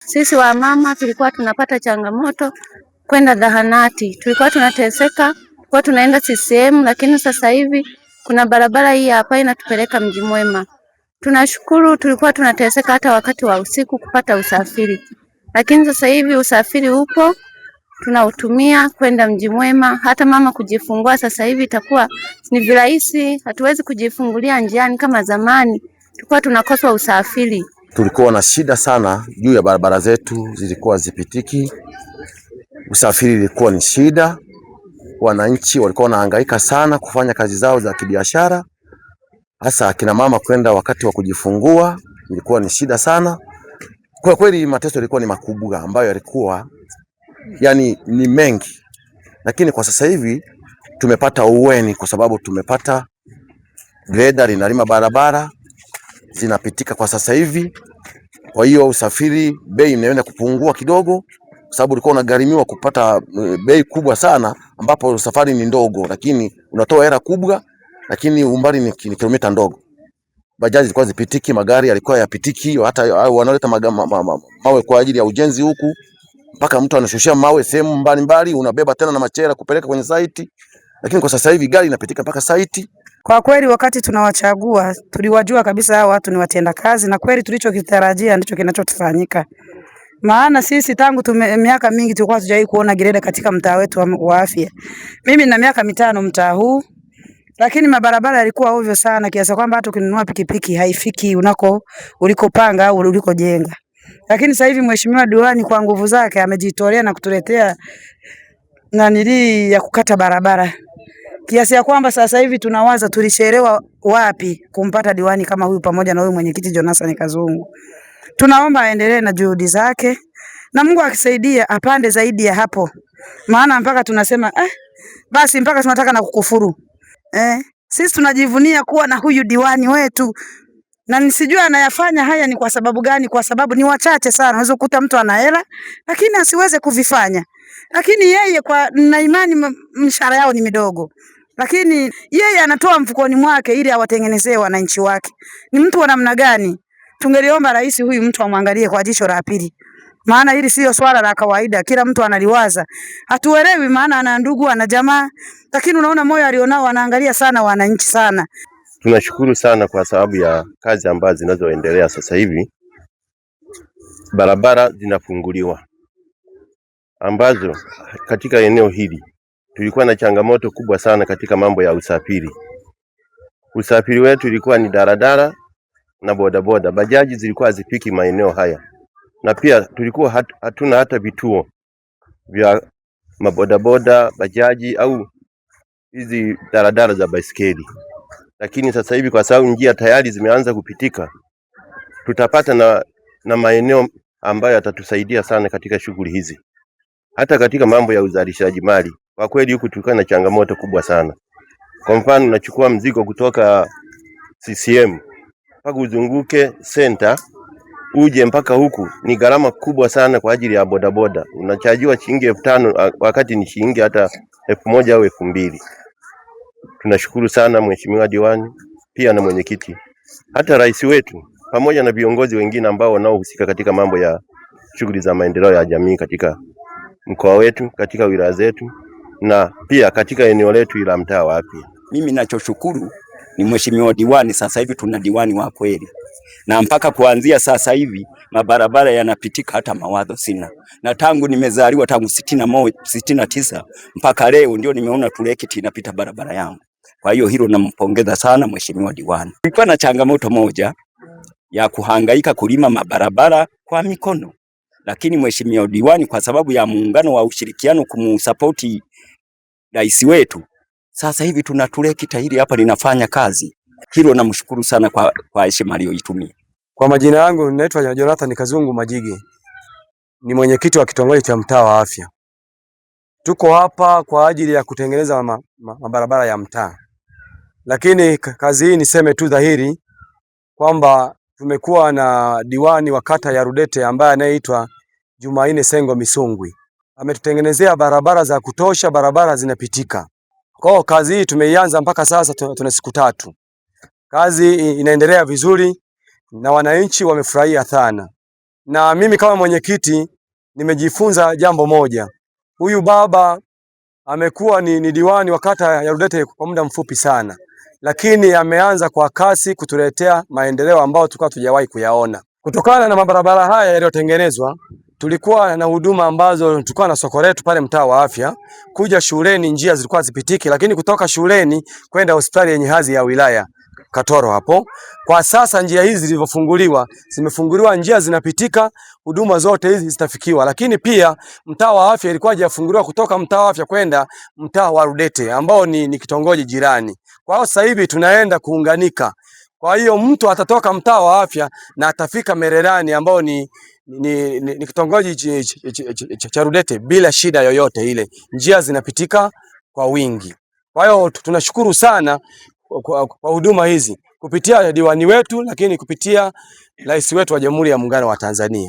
Sisi wamama tulikuwa tunapata changamoto kwenda zahanati, tulikuwa tunateseka, tulikuwa tunaenda CCM, lakini sasa hivi kuna barabara hii hapa inatupeleka Mji Mwema. Tunashukuru, tulikuwa tunateseka hata wakati wa usiku kupata usafiri, lakini sasa hivi usafiri upo, tunautumia kwenda Mji Mwema. Hata mama kujifungua sasa hivi itakuwa ni virahisi, hatuwezi kujifungulia njiani kama zamani, tulikuwa tunakosa usafiri. Tulikuwa na shida sana juu ya barabara zetu, zilikuwa zipitiki, usafiri ilikuwa ni shida, wananchi walikuwa wanahangaika sana kufanya kazi zao za kibiashara, hasa akina mama kwenda wakati wa kujifungua ilikuwa ni shida sana. Kwa kweli mateso yalikuwa ni makubwa ambayo yalikuwa ni mengi, lakini kwa sasa hivi tumepata uweni kwa sababu tumepata greda linalima barabara zinapitika kwa sasa hivi. Kwa hiyo usafiri bei inaenda kupungua kidogo, kwa sababu ulikuwa unagharimiwa kupata bei kubwa sana, ambapo safari ni ndogo lakini unatoa hela kubwa, lakini umbali ni kilomita ndogo. Bajaji zilikuwa zipitiki, magari yalikuwa yapitiki, hata wanaleta mawe kwa ajili ya ujenzi huku, mpaka mtu anashushia mawe sehemu mbalimbali, unabeba tena na machela kupeleka kwenye site. Lakini kwa sasa hivi gari inapitika mpaka site. Kwa kweli wakati tunawachagua tuliwajua kabisa hao watu ni watenda kazi, na kweli tulichokitarajia ndicho kinachotufanyika. Maana sisi tangu miaka mingi tulikuwa hatujawahi kuona greda katika mtaa wetu wa afya. Mimi nina miaka 5 mtaa huu, lakini mabarabara yalikuwa ovyo sana kiasi kwamba hata ukinunua pikipiki haifiki ulikopanga au ulikojenga. Lakini sasa hivi mheshimiwa diwani kwa nguvu zake amejitolea na kutuletea nanili ya kukata barabara, kiasi ya kwamba sasa hivi tunawaza tulishelewa wapi kumpata diwani kama huyu pamoja na huyu mwenyekiti Jonathan Kazungu. Tunaomba aendelee na juhudi zake na Mungu akisaidia apande zaidi ya hapo, maana mpaka tunasema basi mpaka tunataka na kukufuru. Sisi tunajivunia kuwa na huyu diwani wetu, na nisijua anayafanya haya ni kwa sababu gani, kwa sababu ni wachache sana. Unaweza kukuta mtu ana hela lakini asiweze kuvifanya, lakini yeye na imani mshahara yao ni midogo, lakini yeye anatoa mfukoni mwake ili awatengenezee wananchi wake. Ni mtu wa namna gani? Tungeliomba rais huyu mtu amwangalie kwa jicho la pili, maana hili sio swala la kawaida, kila mtu analiwaza. Hatuelewi, maana ana ndugu ana jamaa, lakini unaona moyo alionao, anaangalia sana wananchi sana. Tunashukuru sana kwa sababu ya kazi ambazo zinazoendelea sasa hivi. Barabara zinafunguliwa ambazo katika eneo hili tulikuwa na changamoto kubwa sana katika mambo ya usafiri. Usafiri wetu ilikuwa ni daladala na bodaboda. Bajaji zilikuwa hazifiki maeneo haya, na pia tulikuwa hatuna hata vituo vya mabodaboda, bajaji au hizi daladala za baisikeli. Lakini sasa hivi kwa sababu njia tayari zimeanza kupitika, tutapata na maeneo ambayo yatatusaidia sana katika shughuli hizi, hata katika mambo ya uzalishaji mali. Kwa kweli huku tulikuwa na changamoto kubwa sana. Kwa mfano, unachukua mzigo kutoka CCM mpaka uzunguke center uje mpaka huku, ni gharama kubwa sana kwa ajili ya bodaboda. Unachajiwa shilingi 5,000 wakati ni shilingi hata 1,000 au 2,000. Tunashukuru sana mheshimiwa diwani, pia na mwenyekiti, hata rais wetu pamoja na viongozi wengine ambao wanaohusika katika mambo ya shughuli za maendeleo ya jamii katika mkoa wetu, katika wilaya zetu na pia katika eneo letu la mtaa wa afya. Mimi ninachoshukuru ni mheshimiwa diwani, sasa hivi tuna diwani wa kweli, na mpaka kuanzia sasa hivi mabarabara yanapitika hata mawazo sina, na tangu nimezaliwa tangu 69 mpaka leo ndio nimeona tulekiti inapita barabara yangu. Kwa hiyo hilo nampongeza sana mheshimiwa diwani. Nilikuwa na changamoto moja ya kuhangaika kulima mabarabara kwa mikono, lakini mheshimiwa diwani kwa sababu ya muungano wa ushirikiano kumusapoti rais wetu, sasa hivi tunatulekita hili hapa linafanya kazi. Hilo namshukuru sana kwa heshima aliyoitumia. Kwa majina yangu naitwa Jonathan Kazungu Majige, ni mwenyekiti wa kitongoji cha mtaa wa afya. Tuko hapa kwa ajili ya kutengeneza mabarabara ya mtaa, lakini kazi hii niseme tu dhahiri kwamba tumekuwa na diwani wa kata ya Rudete ambaye anaitwa Jumaine Sengo Misungwi. Ametutengenezea barabara za kutosha, barabara zinapitika. Kwa kazi hii tumeianza mpaka sasa tuna siku 3. Kazi inaendelea vizuri na wananchi wamefurahia sana. na mimi kama mwenyekiti nimejifunza jambo moja. Huyu baba amekuwa ni diwani wa kata ya Rudete kwa muda mfupi sana, lakini ameanza kwa kasi kutuletea maendeleo ambayo tulikuwa tujawahi kuyaona. Kutokana na mabarabara haya yaliyotengenezwa, tulikuwa na huduma ambazo tulikuwa na soko letu pale mtaa wa afya, kuja shuleni njia zilikuwa zipitiki, lakini kutoka shuleni kwenda hospitali yenye hadhi ya wilaya Katoro hapo. Kwa sasa njia hizi zimefunguliwa njia zinapitika, huduma zote hizi zitafikiwa. Lakini pia mtaa wa afya ilikuwa hajafunguliwa kutoka mtaa wa afya kwenda mtaa wa Rudete ambao ni kitongoji jirani. Kwa hiyo sasa hivi tunaenda kuunganika. Kwa hiyo mtu atatoka mtaa wa afya na atafika Mererani ambao ni kitongoji cha Rudete bila shida yoyote ile. Njia zinapitika kwa wingi. Kwa hiyo tunashukuru sana kwa huduma hizi kupitia diwani wetu, lakini kupitia rais wetu wa Jamhuri ya Muungano wa Tanzania.